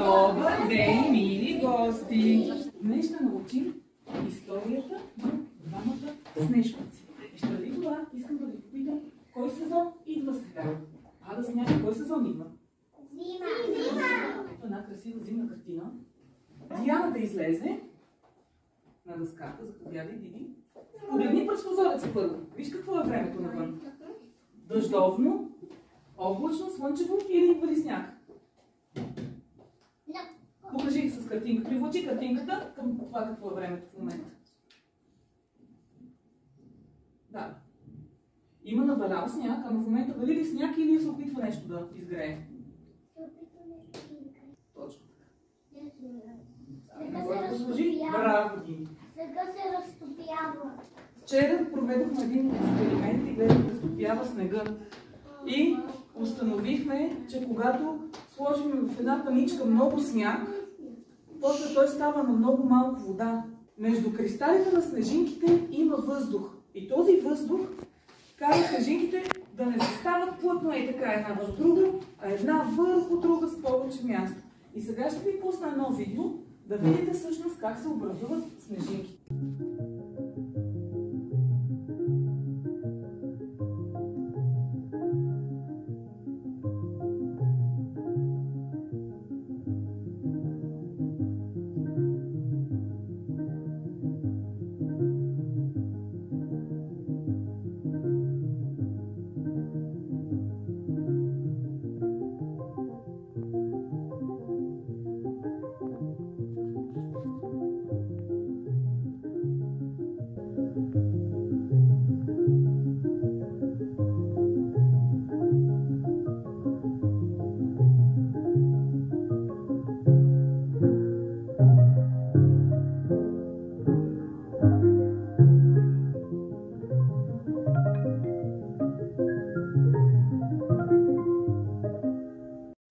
Добър ден, мили гости! Днес ще научим историята на двамата снежковци. И ще ли това искам да ви попитам, кой сезон идва сега? Да смятам, кой сезон идва? Зима! Ето една красива зимна картина. Диана да излезе на дъската, заповядай, Диди. Погледни през прозореца първо. Виж какво е времето навън. Дъждовно, облачно, слънчево или вали сняг? Покажи с картинка. Привлечи картинката към това какво е времето в момента. Да. Има навалял сняг, ама в момента вали ли сняг или се опитва нещо да изгрее? Точно така. Браво, Дини. Сега се разтопява. Вчера проведохме един експеримент и гледахме да разтопява снега. И установихме, че когато сложим в една паничка много сняг, после той става на много малко вода. Между кристалите на снежинките има въздух. И този въздух кара снежинките да не застават плътно така една върху друга, а една върху друга с повече място. И сега ще ви пусна едно видео, да видите всъщност как се образуват снежинки.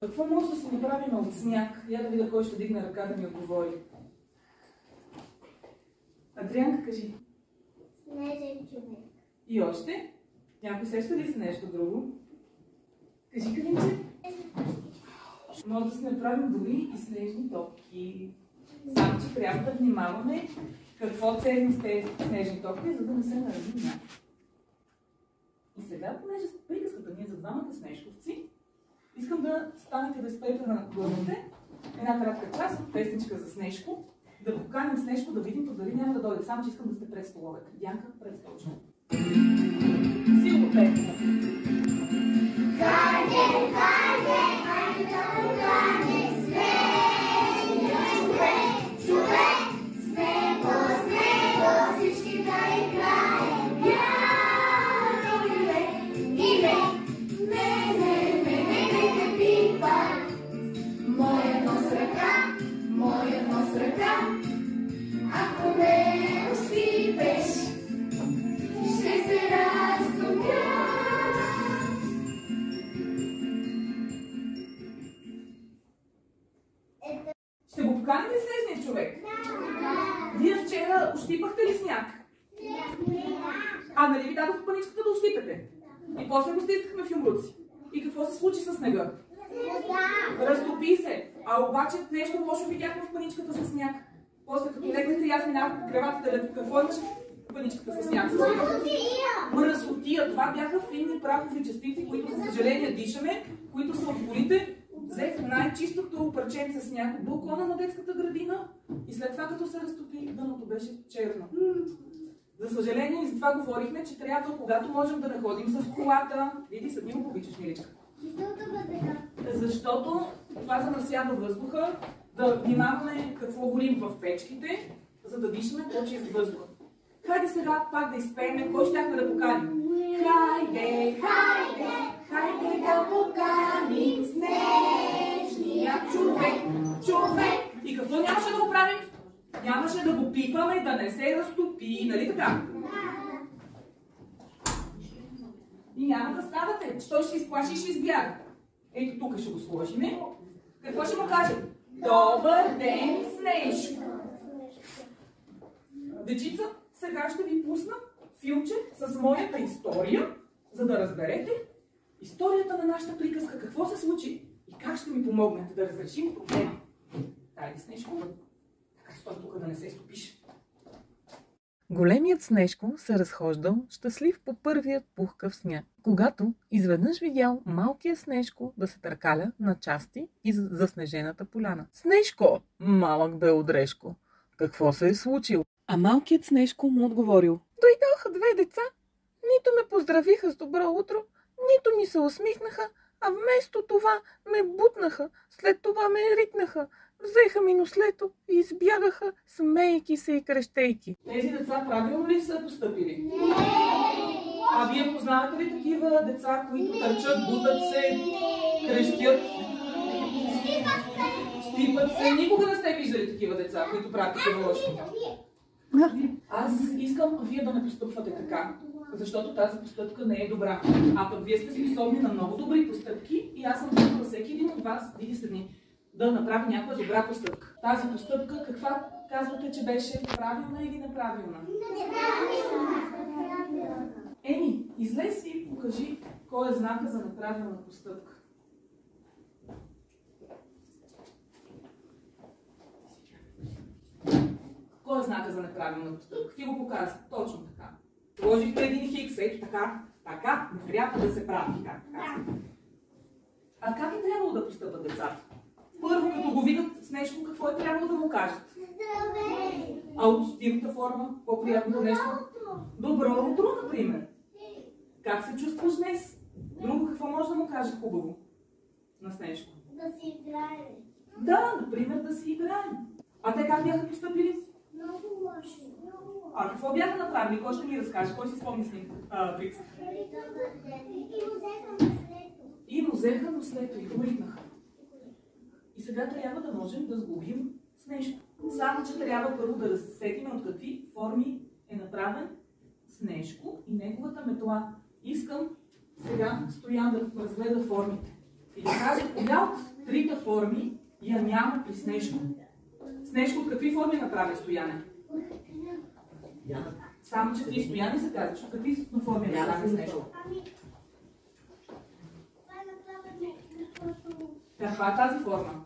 Какво може да се направим от сняг? Я да видя кой ще дигне ръка да ми отговори. Адрианка, кажи. Снежен човек. И още? Някой сеща ли се нещо друго? Кажи, Калинче. Може да се направим дори и снежни топки. Само, че трябва да внимаваме какво целим с тези снежни топки, за да не се нарази някой. И сега, понеже приказката ни е за двамата снежковци, искам да станете да спрете на главите една кратка част от песничка за Снежко, да поканим Снежко да видим дали няма да дойде. Само че искам да сте пред столовете. Янка, пред столче. Силно песня. Хайде, хайде, хайде да поканим снежния човек, човек, с него всички да играем. Бяло иле, не пипа. Моя нос ръка, ако не успипеш, ще се разтопя. Ще го поканим ли снежния човек? Да. Вие вчера ощипахте ли сняг? Нали ви дадох паничката да ощипете? И после го стискахме в юмруци. И какво се случи с снега? Разтопи се. А обаче нещо лошо видяхме в паничката с сняг. После като легнете и аз минавах по креватата, какво имаше в паничката с сняг? Мръсотия. Това бяха финни прахови частици, които за съжаление дишаме, които са от полите. Взех най-чистото парченце сняг от балкона на детската градина и след това като се разтопи, дъното беше черно. За съжаление и за това говорихме, че трябва, когато можем да не ходим с колата. Види, съдни му обичаш, миличка. Защото това замърсява въздуха, да внимаваме какво горим в печките, за да дишаме по-чист въздух. Хайде сега пак да изпеем, кой щяхме да поканим? Хайде, хайде, хайде да поканим снежния човек, човек. И какво нямаше да го правим? Нямаше да го пипаме, да не се разтопи, нали така? И няма да ставате, че той ще изплаши и ще избяга. Ето тук ще го сложим. Какво ще му кажем? Добър ден, Снежко! Дечица, сега ще ви пусна филмче с моята история, за да разберете историята на нашата приказка, какво се случи и как ще ми помогнете да разрешим проблема. Хайде, Снежко, така стой тук да не се стопиш. Големият Снежко се разхождал щастлив по първият пухкав сняг, когато изведнъж видял малкия Снежко да се търкаля на части из заснежената поляна. Снежко, малък бе Одрешко, какво се е случило? А малкият Снежко му отговорил: дойдоха две деца, нито ме поздравиха с добро утро, нито ми се усмихнаха, а вместо това ме бутнаха, след това ме ритнаха, взеха ми нослето и избягаха, смейки се и крещейки. Тези деца правилно ли са постъпили? Не! А вие познавате ли такива деца, които търчат, бутат се, крещят? Щипат се. Никога не сте виждали такива деца, които правят такива лоши. Аз искам вие да не постъпвате така, защото тази постъпка не е добра. А пък вие сте способни на много добри постъпки и аз съм готова всеки един от вас, види се дни, да направи някаква добра постъпка. Тази постъпка, каква казвате, че беше? Правилна или неправилна? Неправилна. Еми, излез и покажи кой е знака за неправилна постъпка. Кой е знака за неправилна постъпка? Ти го показа. Точно така. Сложихте един хикс, ето така. Така не трябва да се прави. Така. А как е трябвало да постъпат децата? Първо, като го видят Снежко, какво е трябвало да му кажат? Здравей! А от тивата форма, по-приятното нещо? Добро утро, например. Как се чувстваш днес? Друго, какво може да му каже хубаво на Снежко? Да си играем. Да, например, да си играем. А те как бяха постъпили? Много лошо. А какво бяха направили? Кой ще ми разкаже? Кой си спомни с ним? Брица? И му взеха нослето и го ритнаха. И сега трябва да можем да сглобим Снежко. Само, че трябва първо да разсетим от какви форми е направен Снежко и неговата метла. Искам сега Стоян да разгледа формите и да каже коя от трите форми я няма при Снежко. Снежко от какви форми направи Стояне? Само, че ти Стояне се казваш. От какви форми направи Снежко? Каква е тази форма?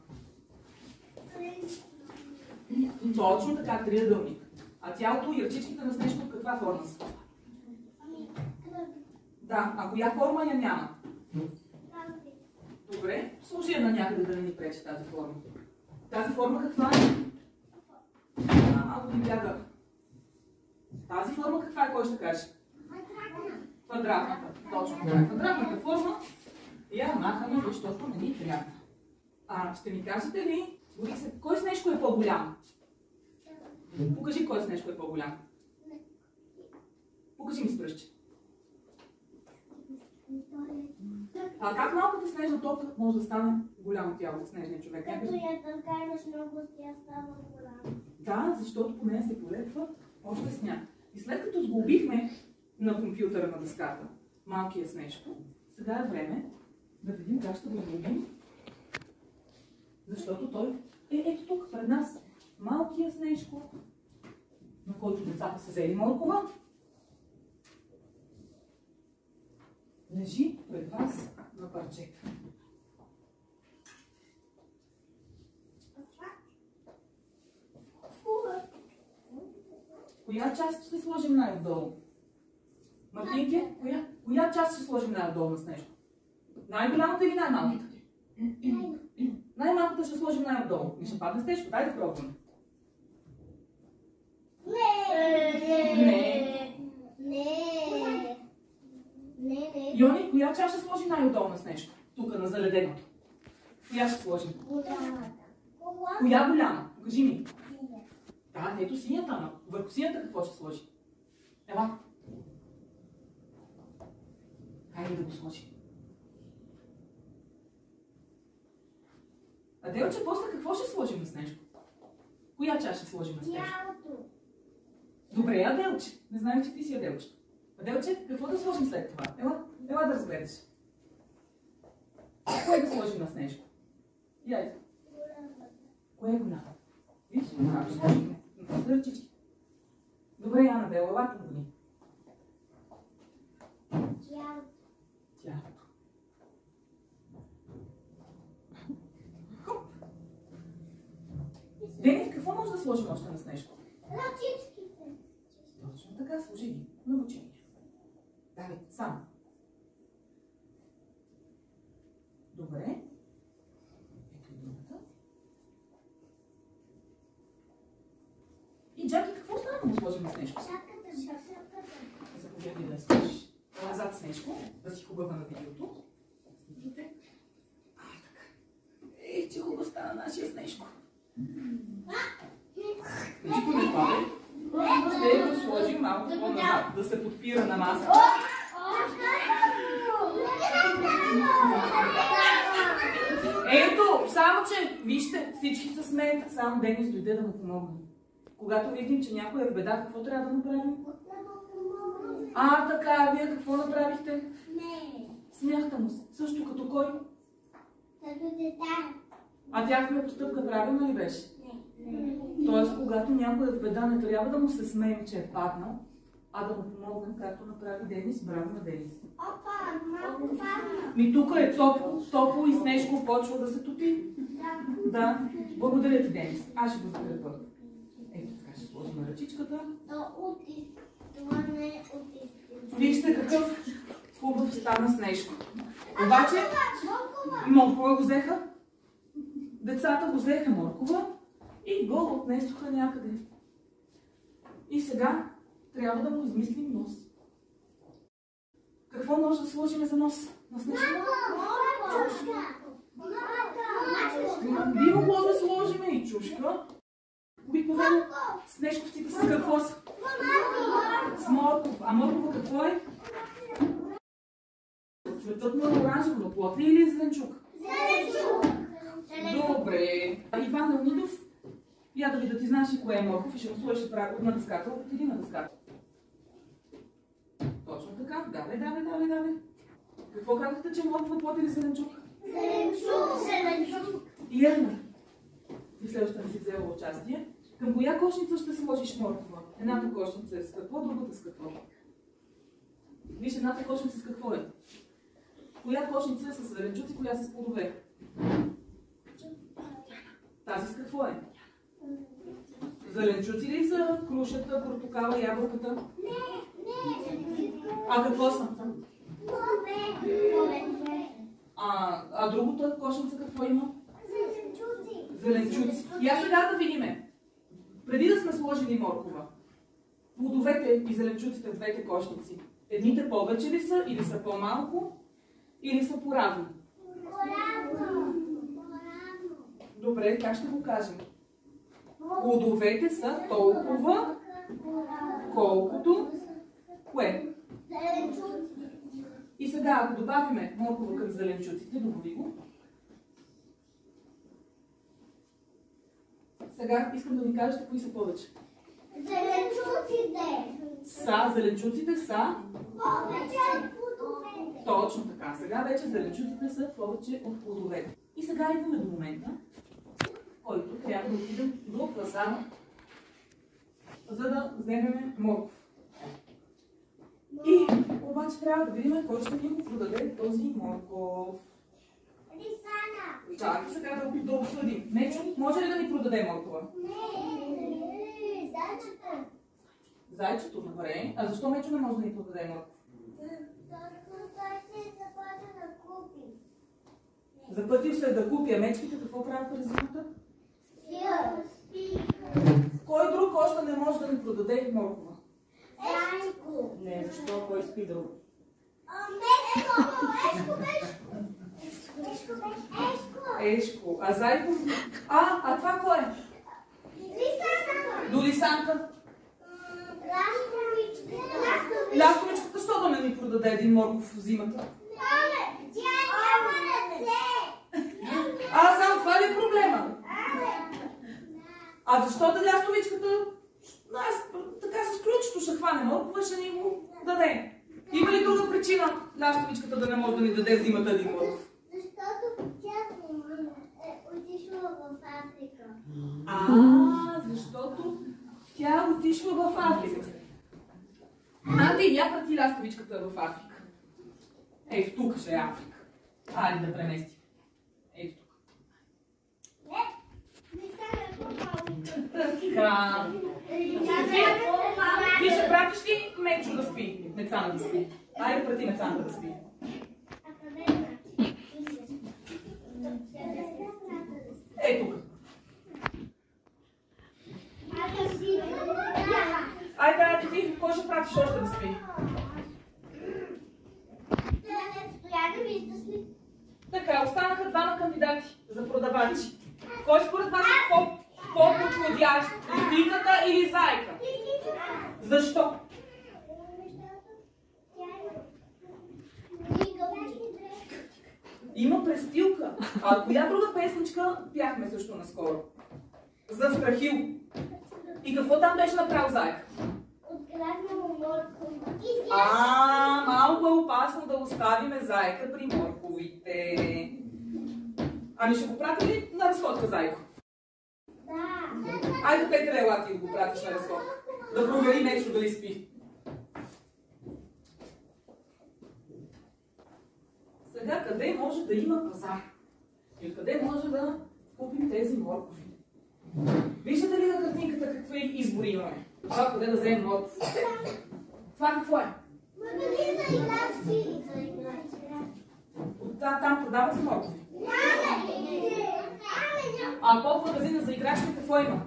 Точно така, триъгълник. А тялото и ръчичките на Снежко от каква форма са? Да, а коя форма я няма? Добре, служи я на някъде да не ни пречи тази форма. Тази форма каква е? Малко ми бяга. Тази форма каква е, кой ще каже? Квадратната. Точно така. Квадратната форма я махаме, защото не ни трябва. Ще ми кажете ли, кой Снежко е по-голям? Покажи кой Снежко е по-голям. Покажи ми с пръстче. А как малката снежна топка може да стане голямо тяло за снежния човек? Като я търкаш много, тя става голяма. Да, защото по нея се полепва още сняг. И след като сглобихме на компютъра на дъската малкия Снежко, сега е време да видим как ще го сглобим. Защото той е ето тук пред нас. Малкия Снежко, на който децата са взели моркова, лежи пред вас на парчета. Коя част ще сложим най-отдолу? Мартинке, коя част ще сложим най-отдолу на Снежко? Най-голямата или най-малката? Най-малката ще сложим най-отдолу. Не ще падне Снежко, дай да пробваме. Не. Йони, коя част ще сложим най-отдолу на Снежко? Тук, на заледеното. Коя ще сложим? Коя голяма? Покажи ми. Да, ето синята, ама върху синята какво ще сложи? Ела. Хайде да го сложим. Аделче, после какво ще сложим на Снежко? Коя част ще сложим на Снежко? Тялото. Добре, Аделче. Не знаем, че ти си Аделче. Аделче, какво да сложим след това? Ела да разгледаш. Кое да сложим на Снежко? Яйде. Кое е голямо? Виж, ако сложим на ръчички. Добре, Анабел, елата го ни. Тялото. може да сложим още на Снежко? Ръчичките. Точно така, сложи ги. Научи ги. Давай, само. Добре. Ето и другата. И Джаки, какво става да му сложим на Снежко? Шапката. Заповядай да я сложиш. Това зад Снежко, да си хубава на видеото. Снимайте. Така. Ех, че хубаво стана нашия Снежко. Снежко не падай. Ще го сложим малко по-назад, да се подпира на масата. Ето, само че, вижте, всички се смеят, само Денис дойде да му помогне. Когато видим, че някой е в беда, какво трябва да направим? Така, вие какво направихте? Не. Смяхте му се. Също като кой? Като дета. А тяхна постъпка правилна ли беше? Не. Тоест, когато някой е в беда, не трябва да му се смеем, че е паднал, а да му помогнем, както направи Денис. Браво на Денис. Опа, малко падна. Тук е топло и Снежко почва да се топи. Да. Благодаря ти, Денис. Аз ще го закрия първо. Ето така ще сложим ръчичката. Това не е от истина. Вижте какъв хубав стана Снежко. Обаче, моркова го взеха. Децата го взеха моркова и го отнесоха някъде. И сега трябва да му измислим нос. Какво може да сложим за нос на Снежко? Би могло да сложим и чушка. Обикновено снежковците с какво са? С морков. А моркова какво е? Цветът му е оранжево, но плод ли или зеленчук? Добре. Иван Леонидов, я да ви да ти знаеш и кое е морков и ще го сложиш на дъската. Отиди на дъската. Точно така. Давай. Какво казахте, че моркова плод или зеленчук? Зеленчук. И Ерна. И следващата не си взела участие. Към коя кошница ще сложиш моркова? Едната кошница е с какво, другата с какво? Виж, едната кошница с какво е? Коя кошница е с зеленчуци, коя с плодове? Тази с какво е? Зеленчуци ли са крушата, портокала, ябълката? Не. А какво са? Плодове. А другата кошница какво има? Зеленчуци. Зеленчуци. И аз сега да видим. Преди да сме сложили моркова, плодовете и зеленчуците в двете кошници, едните повече ли са или са по-малко, или са поравни? Поравно. Добре, как ще го кажем? Плодовете са толкова, колкото кое? Зеленчуци. И сега, ако добавиме моркова към зеленчуците, добави го. Сега искам да ми кажете кои са повече. Зеленчуците са повече от плодовете. Точно така. Сега вече зеленчуците са повече от плодовете. И сега идваме до момента, в който трябва да отидем до пазара, за да вземем морков. И обаче трябва да видим кой ще ни го продаде този морков. Рисана. Чакай сега да обсъдим. Нечо, може ли да ни продаде моркова? Не, зайчето. Зайчето, добре. А защо Мечо не може да ни продаде морков? Защото той се заплати да купи. Запътил се да купи, а мечките какво правят през зимата? Кой друг още не може да ни продаде моркова? Зайчко. Не, защо? Кой спи друг? Ешко. А Зайко? А това кой е? Лисана. До Лисанка. Лястовичката, що да не ни продаде един морков в зимата? Само това ли е проблема? А защо да лястовичката? Така с ключето ще хване моркова, ще ни го даде. Има ли друга причина лястовичката да не може да ни даде зимата един морков? Защото тя е отишла в Африка. Защото тя отишла в Африка. Анди, я прати лястовичката в Африка. Ей, тук ще е Африка. Айде да преместим. Ей, тук. Не, не стане по-малко. Така. Ти ще пратиш ли Мечо да спи? Мецана да спи. Айде прати Мецана да спи. Ей тук. Айде, ти, кой ще пратиш още да спи? Така, останаха двама кандидати за продавачи. Кой според вас е по-подходящ? Лисицата или зайка? Защо? Има престилка. А коя друга песничка пяхме също наскоро? За Страхил. И какво там беше направил зайка? Малко е опасно да оставиме зайка при морковите. Ами ще го прати ли на разходка, зайко? Да. Айде, Петре, ела ти да го пратиш на разходка. Да провери Мечо дали спи. Сега, къде може да има пазар? И къде може да купим тези моркови? Виждате ли на картинката какви избори имаме? Това къде да вземем морков? Това какво е? Магазин за играчки. Там продават ли моркови? А под магазина за играчки какво има?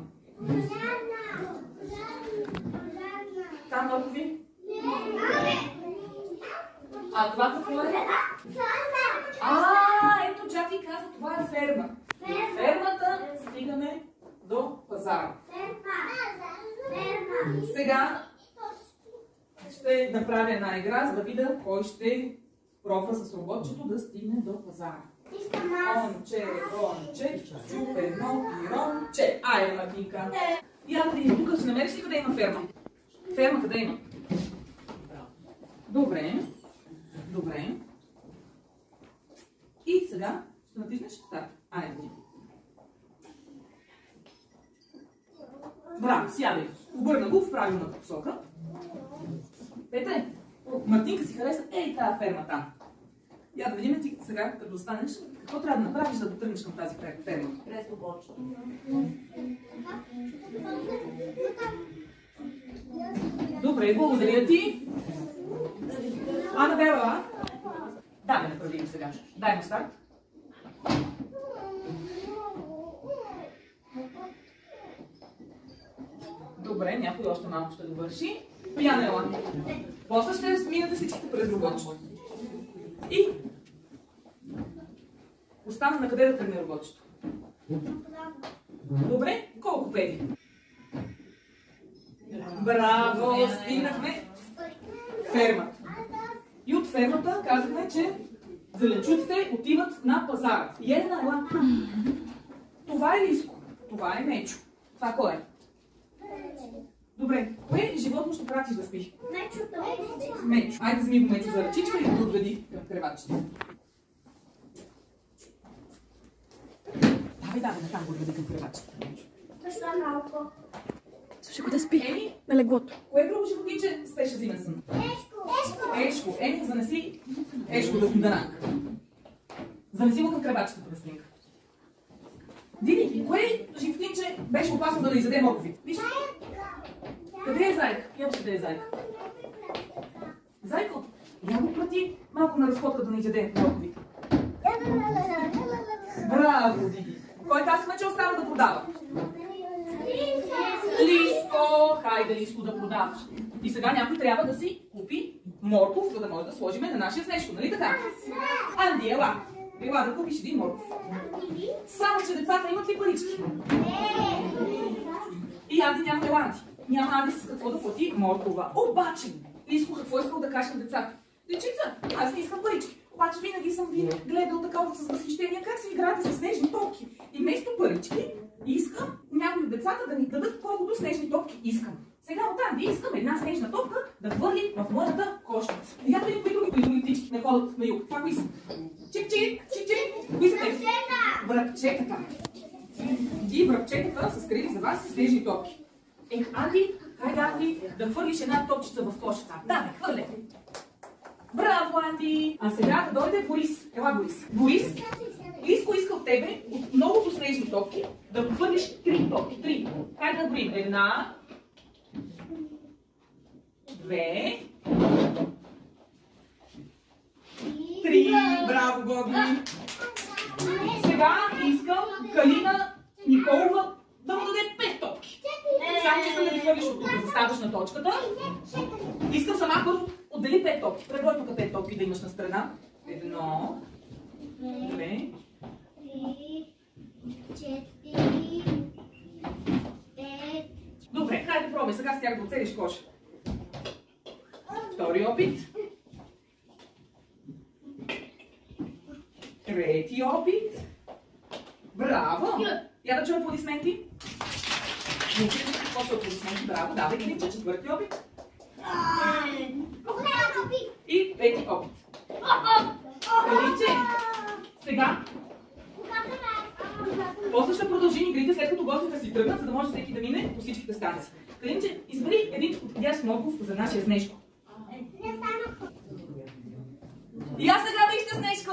Там моркови? А това какво е? Ето Джаки каза, това е ферма. Фермата стигаме до пазара. Сега ще направя една игра, за да видя кой ще пробва с роботчето да стигне до пазара. Ронче, чупе, ронче. Айде, Мартинка. Я да видим, тук ще намериш ли къде има ферма? Ферма къде има? Добре. И сега ще натиснеш старт. Айде. Браво, сядай. Обърна го в правилната посока. Петре, Мартинка си хареса тази ферма там. Я да видим ти сега, като останеш, какво трябва да направиш, за да тръгнеш към тази ферма? През обочето. Добре, благодаря ти. Анабела. Да, направим сега. Дай му старт. Добре, някой още малко ще довърши. Янела. После ще минете всичките през роботчето. И остана на къде да тръгне роботчето? Добре, колко педи? Браво, стигнахме фермата. И от фермата казахме, че зеленчуците отиват на пазара. И една ела. Това е Лиско. Това е Мечо. Това кой е? Добре, кое животно ще пратиш да спи? Мечо. Айде вземи го Мечо за ръчичка и го отведи към креватчета. Давай, натам го отведи към креватчета. Защо малко? Слушай, къде спи? На леглото. Кое друго животниче спеше зимен сън? Ешко. Еми, занеси Ешко да сниданак. Занеси го към креватчета да снимка. Диди, кое животинче беше опасно да изяде моркови? Виж. Къде е зайка? Я къде е зайка? Зайко, я го прати малко на разходка да не изяде моркови. Браво, Диди. Кой казахме, че остава да продава? Лиско! Хайде, Лиско, да продаваш. И сега някой трябва да си купи морков, за да може да сложим на нашия снежко, нали така? Анди, ела. Ела да купиш един морков. Само, че децата имат ли парички? И Анди няма еланти. Няма Анди с какво да плати моркова. Обаче, Лиско, какво искал да кажа на децата? Дечица, аз не искам парички. Обаче винаги съм ви гледал такова с възхищение как си играете с снежни топки. И вместо парички искам някои от децата да ни дадат колкото снежни топки искам. Сега от Анди искам една снежна топка да хвърли в моята кошница. И ято и други птички не ходят на юг. Това кои са? Чик-чик! Кои са тези? Връбчетата. И връбчетата са скрили за вас снежни топки. Анди, хайде Анди да хвърлиш една топчица в кошата. Да, не хвърля. Браво, Анди! А сега да дойде Борис. Ела, Борис. Борис, Лиско иска от тебе, от многото снежни топки, да хвърлиш 3 топки. 3. Хайде да броим. 1, 2, 3. Браво, Гоги! Сега искам Калина Николова да му даде 5 топки. Само че искам да ги хвърлиш от тук, заставаш на точката. Искам сама първо отдели 5 топки. Преброй тук 5 топки да имаш на страна. 1, 2, 3, 4, 5. Добре, хайде да пробвай сега с тях да оцелиш коша. Втори опит. Трети опит. Браво! Я да чуя аплодисменти. Какво са аплодисменти? Браво! Давай, Калинче, четвърти опит. И пети опит. Калинче, сега после ще продължим игрите, след като гостите си тръгнат, за да може всеки да мине по всичките станции. Калинче, избери един подходящ морков за нашия Снежко. И аз сега вижте Снежко!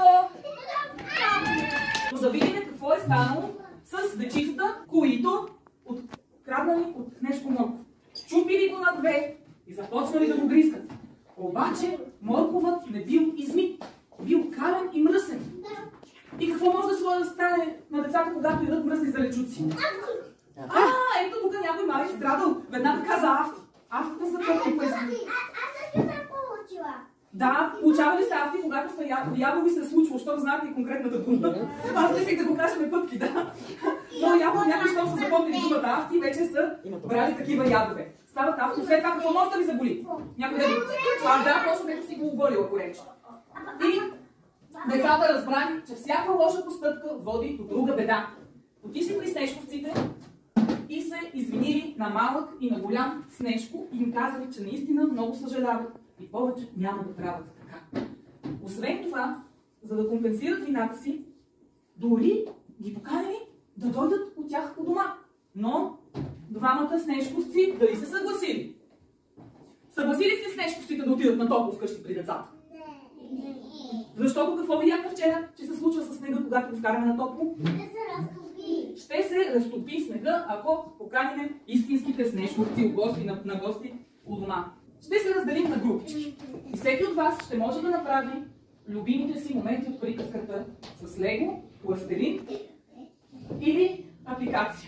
Но да видим какво е станало с дечицата, които откраднали от Снежко морков. Чупили го на две и започнали да го гризкат. Обаче морковът не бил измит, бил кален и мръсен. И какво може да стане на децата, когато ядат мръсни зеленчуци? Ето тук някой малък страдал. Веднага каза Авти. Автите са пътни пъти. Аз също съм получила. Да, получавали сте Авти, когато сте явно ви се е случило, щом знаете и конкретната дума. Аз мислех да го кажем пътки, да. Но явно някои, щом са запомнили думата Авти, вече са брали такива ядове. Стават Авти, след това какво може да ви заболи? Някой да ви... Да, точно дето си го оголила коречно. И децата разбрали, че всяка лоша постъпка води до друга беда. Отишли при снежковците и се извинили на малък и на голям Снежко и им казали, че наистина много съжаляват и повече няма да правят така. Освен това, за да компенсират вината си, дори ги поканили да дойдат от тях у дома. Но двамата снежковци дали се съгласили? Съгласили се снежковците да отидат на топло вкъщи при децата? Защото какво видяхме вчера, че се случва с снега, когато го вкараме на топло? Ще се разтопи снега, ако поканим истинските снежковци на гости у дома. Ще се разделим на групички. И всеки от вас ще може да направи любимите си моменти от приказката с лего, пластелин или апликация.